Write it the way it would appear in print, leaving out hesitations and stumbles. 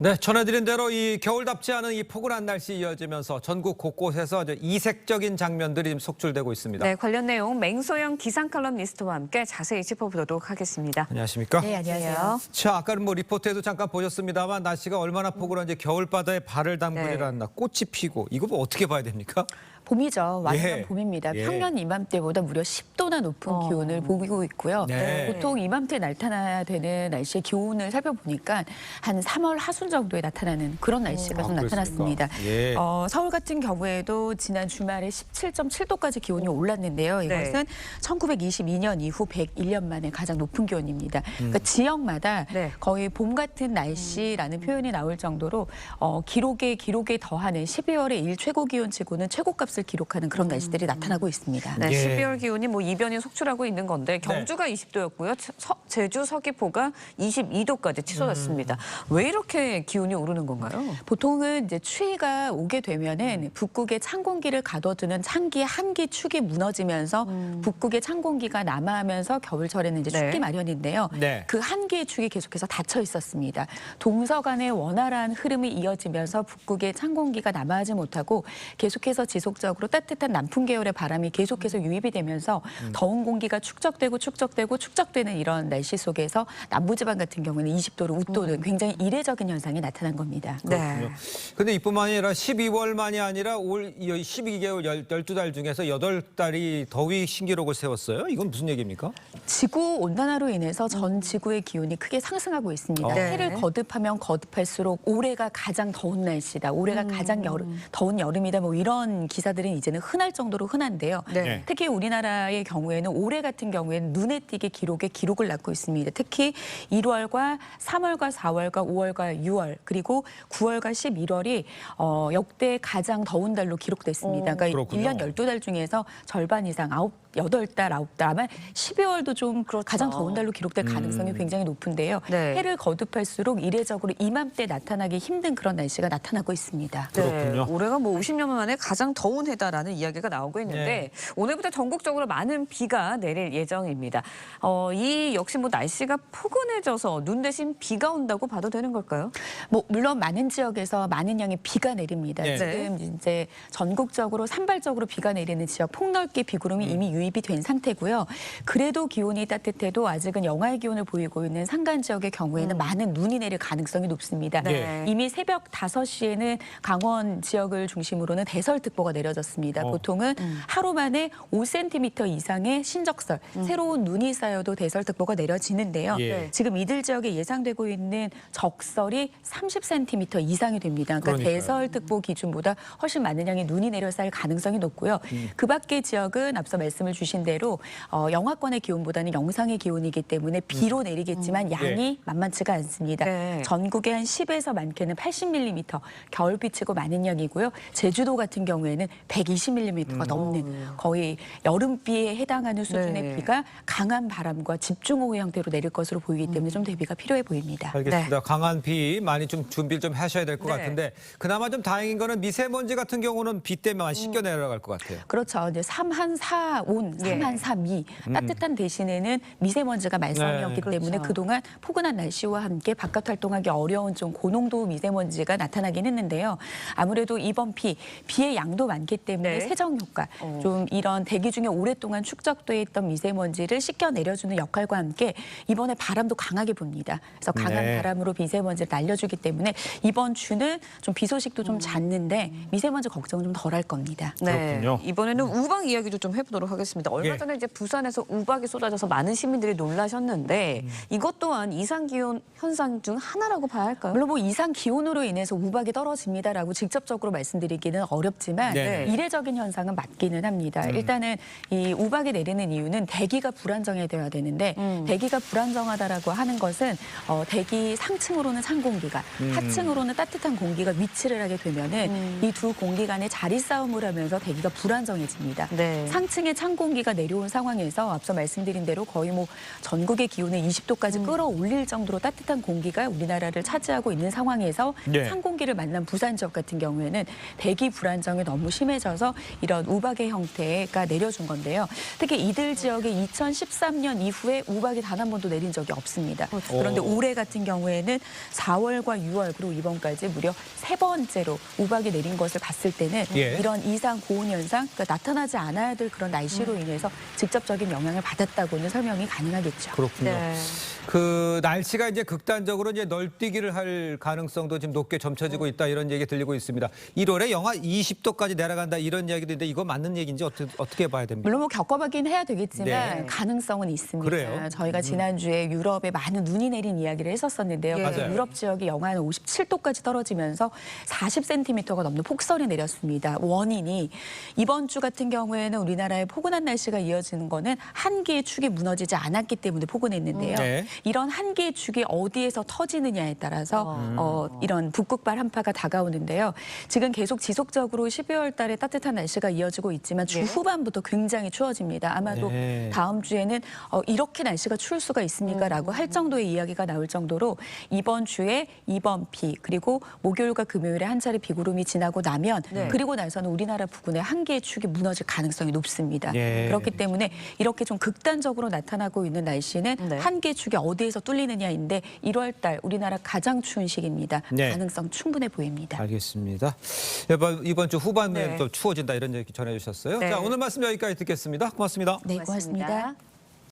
네, 전해드린 대로 이 겨울답지 않은 이 포근한 날씨 이어지면서 전국 곳곳에서 이색적인 장면들이 지금 속출되고 있습니다. 네, 관련 내용 맹소영 기상칼럼니스트와 함께 자세히 짚어보도록 하겠습니다. 안녕하십니까? 네, 안녕하세요. 자, 아까는 리포트에도 잠깐 보셨습니다만 날씨가 얼마나 포근한지 겨울바다에 발을 담그리라 날 꽃이 피고 이거 뭐 어떻게 봐야 됩니까? 봄이죠. 완전 예. 봄입니다. 예. 평년 이맘때보다 무려 10도나 높은 기온을 보이고 있고요. 네. 보통 이맘때 나타나야 되는 날씨의 기온을 살펴보니까 한 3월 하순 정도에 나타나는 그런 날씨가 좀 나타났습니다. 예. 서울 같은 경우에도 지난 주말에 17.7도까지 기온이 올랐는데요. 이것은 1922년 이후 101년 만에 가장 높은 기온입니다. 그러니까 지역마다 네. 거의 봄 같은 날씨라는 표현이 나올 정도로 기록에 더하는 12월의 일최고 기온치고는 최고값을 기록하는 그런 날씨들이 나타나고 있습니다. 네, 예. 12월 기온이 뭐 이변이 속출하고 있는 건데 경주가 20도였고요. 제주 서귀포가 22도까지 치솟았습니다. 왜 이렇게 기온이 오르는 건가요? 보통은 이제 추위가 오게 되면은 북극의 찬 공기를 가둬두는 찬기 한기 축이 무너지면서 북극의 찬 공기가 남하하면서 겨울철에는 이제 춥기 네. 마련인데요. 네. 그 한기의 축이 계속해서 닫혀 있었습니다. 동서간의 원활한 흐름이 이어지면서 북극의 찬 공기가 남하하지 못하고 계속해서 지속적으로 따뜻한 남풍 계열의 바람이 계속해서 유입이 되면서 더운 공기가 축적되는 이런 날씨 속에서 남부지방 같은 경우는 20도를 웃도는 굉장히 이례적인 현상이 나타난 겁니다. 네. 근데 이뿐만이 아니라 12월만이 아니라 올 12개월 12달 중에서 8달이 더위 신기록을 세웠어요. 이건 무슨 얘기입니까? 지구 온난화로 인해서 전 지구의 기온이 크게 상승하고 있습니다. 네. 해를 거듭하면 거듭할수록 올해가 가장 더운 날씨다. 올해가 가장 더운 여름이다. 뭐 이런 기사들은 이제는 흔할 정도로 흔한데요. 네. 특히 우리나라의 경우에는 올해 같은 경우에는 눈에 띄게 기록을 낳고 있습니다. 특히 1월과 3월과 4월과 5월과 6월 그리고 9월과 11월이 역대 가장 더운 달로 기록됐습니다. 그러니까 그렇군요. 1년 12달 중에서 절반 이상 8달 아마 12월도 좀 가장 더운 달로 기록될 가능성이 굉장히 높은데요. 네. 해를 거듭할수록 이례적으로 이맘때 나타나기 힘든 그런 날씨가 나타나고 있습니다. 그렇군요. 네, 올해가 뭐 50년 만에 가장 더운 해다라는 이야기가 나오고 있는데 오늘부터 전국적으로 많은 비가 내릴 예정입니다. 이 역시 뭐 날씨가 포근해져서 눈 대신 비가 온다고 봐도 되는 걸까요? 뭐 물론 많은 지역에서 많은 양의 비가 내립니다. 네. 지금 이제 전국적으로 산발적으로 비가 내리는 지역 폭넓게 비구름이 이미 유입이 된 상태고요. 그래도 기온이 따뜻해도 아직은 영하의 기온을 보이고 있는 산간 지역의 경우에는 많은 눈이 내릴 가능성이 높습니다. 네. 이미 새벽 5시에는 강원 지역을 중심으로는 대설특보가 내려졌습니다. 보통은 하루 만에 5cm 이상의 신적설, 새로운 눈이 쌓여도 대설특보가 내려지는데요. 예. 지금 이들 지역에 예상되고 있는 적설이 30cm 이상이 됩니다. 그러니까 그러니까요. 대설특보 기준보다 훨씬 많은 양의 눈이 내려 쌓일 가능성이 높고요. 그 밖의 지역은 앞서 말씀을 주신 대로 영하권의 기온보다는 영상의 기온이기 때문에 비로 내리겠지만 양이 만만치가 않습니다. 네. 전국에 한 10에서 많게는 80mm 겨울비치고 많은 양이고요. 제주도 같은 경우에는 120mm가 넘는 거의 여름비에 해당하는 수준의 네. 비가 강한 바람과 집중호우 형태로 내릴 것으로 보이기 때문에 좀 대비가 필요해 보입니다. 알겠습니다. 강한 비 많이 좀 준비를 좀 하셔야 될 것 네. 같은데 그나마 좀 다행인 거는 미세먼지 같은 경우는 비 때문에 씻겨 내려갈 것 같아요. 그렇죠. 이제 삼한사온, 삼한사미 따뜻한 대신에는 미세먼지가 말썽이었기 네. 때문에 그렇죠. 그동안 포근한 날씨와 함께 바깥 활동하기 어려운 좀 고농도 미세먼지가 나타나긴 했는데요. 아무래도 이번 비의 양도 많기 때문에 네. 세정 효과, 좀 이런 대기 중에 오랫동안 축적돼 있던 미세먼지를 씻겨 내려주는 역할과 함께 이번에 바람도 강하게 붑니다. 그래서 강한 네. 바람으로 미세먼지를 날려주기 때문에 이번 주는 좀 비 소식도 좀 잦는데 미세먼지 걱정은 좀 덜 할 겁니다. 네, 그렇군요. 이번에는 우박 이야기도 좀 해보도록 하겠습니다. 얼마 예. 전에 이제 부산에서 우박이 쏟아져서 많은 시민들이 놀라셨는데 이것 또한 이상 기온 현상 중 하나라고 봐야 할까요? 물론 뭐 이상 기온으로 인해서 우박이 떨어집니다라고 직접적으로 말씀드리기는 어렵지만 네. 이례적인 현상은 맞기는 합니다. 일단은 이 우박이 내리는 이유는 대기가 불안정해져야 되는데 대기가 불안정하다라고 하는 것은 대기 상층으로는 찬 공기가 하층으로는 따뜻한 공기가 위치를 하게 되면은 이 두 공기 간의 자리 싸움을 하면서 대기가 불안정해집니다. 네. 상층의 찬 공기가 내려온 상황에서 앞서 말씀드린 대로 거의 뭐 전국의 기온을 20도까지 끌어올릴 정도로 따뜻한 공기가 우리나라를 차지하고 있는 상황에서 네. 찬 공기를 만난 부산 지역 같은 경우에는 대기 불안정이 너무 심해져서 이런 우박의 형태가 내려준 건데요. 특히 이들 지역에 2013년 이후에 우박이 단 한 번도 내린 적이 없습니다. 그런데 올해 같은 경우에는 4월과 6월 그리고 이번까지 무려 3번째로 우박이 내린 것을 봤을 때는 예. 이런 이상 고온 현상, 그러니까 나타나지 않아야 될 그런 날씨로 인해서 직접적인 영향을 받았다고는 설명이 가능하겠죠. 그렇군요. 네. 그 날씨가 이제 극단적으로 이제 널뛰기를 할 가능성도 지금 높게 점쳐지고 있다 이런 얘기 들리고 있습니다. 1월에 영하 20도까지 내려간다 이런 이야기도 있는데 이거 맞는 얘기인지 어떻게 봐야 됩니까? 물론 뭐 겪어보긴 해야 되겠지만 네. 가능성은 있습니다. 그래요? 저희가 지난주에 유럽에 많은 눈이 내린 이야기를 했었었는데요. 예. 그래서 맞아요. 유럽 지역이 영하 57도까지 떨어지면서 40cm가 넘는 폭설이 내렸습니다. 원인이 이번 주 같은 경우에는 우리나라의 포근한 날씨가 이어지는 거는 한 개의 축이 무너지지 않았기 때문에 포근했는데요. 네. 이런 한 개의 축이 어디에서 터지느냐에 따라서 이런 북극발 한파가 다가오는데요. 지금 계속 지속적으로 12월 달에 따뜻한 날씨가 이어지고 있지만 주 네. 후반부터 굉장히 추워집니다. 아마도 네. 다음 주에는 이렇게 날씨가 추울 수가 있습니까라고 할 정도의 이야기가 나올 정도로 이번 주에 이번 비 그리고 목요일과 금요일에 한 차례 비구름이 지나고 나면 네. 그리고 나서는 우리나라 부근에 한 개의 축이 무너질 가능성이 높습니다. 예. 그렇기 때문에 이렇게 좀 극단적으로 나타나고 있는 날씨는 네. 한 개의 축이 어디에서 뚫리느냐인데 1월 달 우리나라 가장 추운 시기입니다. 네. 가능성 충분해 보입니다. 알겠습니다. 이번 주 후반에 네. 또 추워진다 이런 얘기 전해주셨어요. 네. 자, 오늘 말씀 여기까지 듣겠습니다. 고맙습니다. 네, 고맙습니다.